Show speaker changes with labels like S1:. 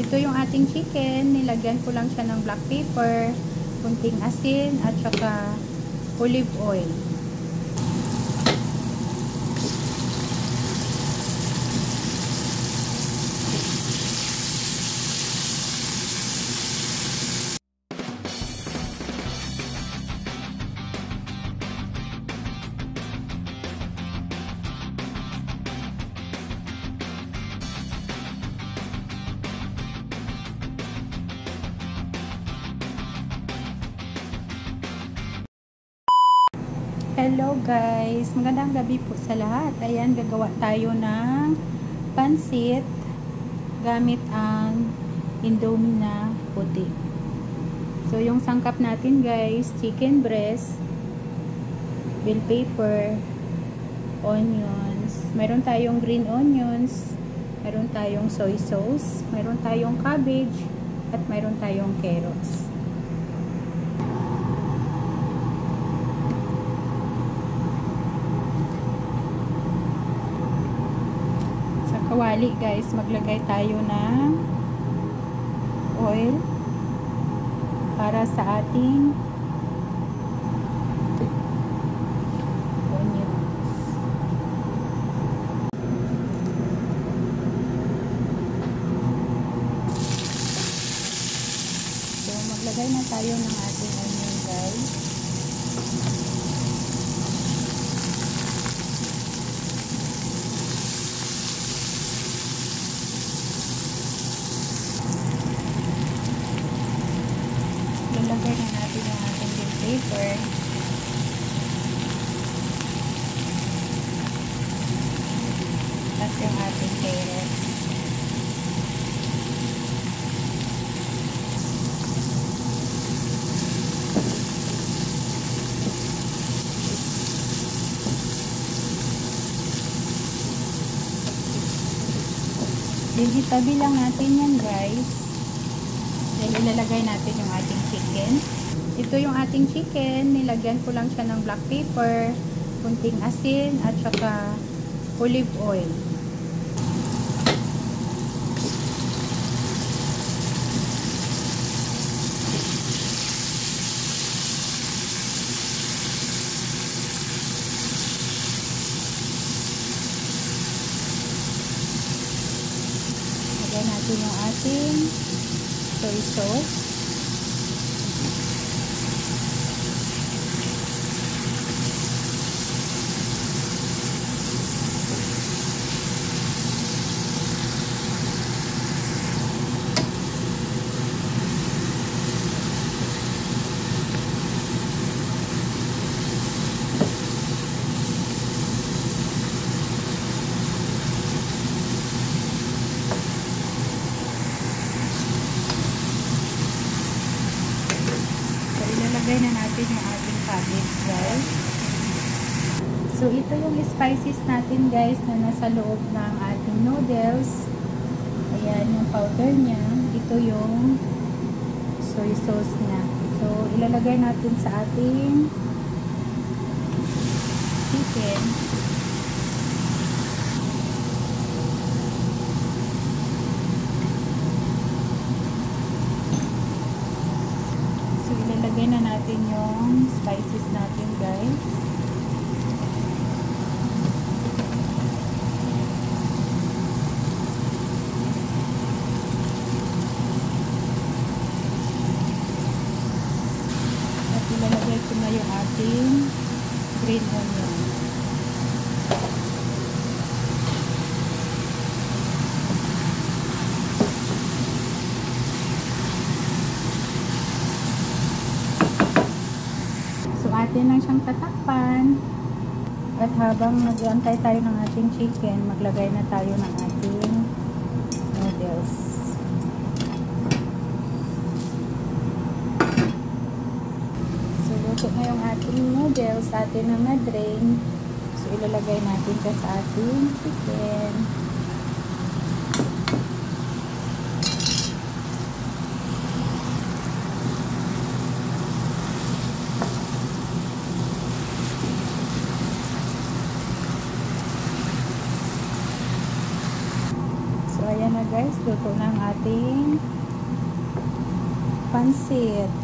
S1: Ito yung ating chicken. Nilagyan ko lang siya ng black pepper, kunting asin, at saka olive oil. Hello guys, magandang gabi po sa lahat. Ayan, gagawa tayo ng pansit gamit ang Indomie na puti. So yung sangkap natin guys, chicken breast, bell pepper, onions, mayroon tayong green onions, mayroon tayong soy sauce, mayroon tayong cabbage, at mayroon tayong carrots. Kawali guys, maglagay tayo ng oil para sa ating onions. So maglagay na tayo ng ating onion guys. Lalagay na natin yung ating bell pepper. At yung ating carrots. Itabi lang natin yan guys. Ilalagay natin yung ating chicken. Ito yung ating chicken. Nilagyan ko lang siya ng black pepper, kunting asin, at saka olive oil. Lagyan natin yung ating soy sauce. Ilagay na natin yung ating cabbage guys. So ito yung spices natin guys na nasa loob ng ating noodles. Ayan yung powder niya. Ito yung soy sauce niya. So ilalagay natin sa ating chicken. Ilalagay na natin yung spices natin guys. At ilalagay ko na yung ating green onion. Atin lang siyang tatakpan at habang nag-aantay tayo ng ating chicken, maglagay na tayo ng ating noodles. So luto na yung ating noodles, atin na na-drain. So ilalagay natin ka sa ating chicken. Ayan na guys, luto na ang ating pansit.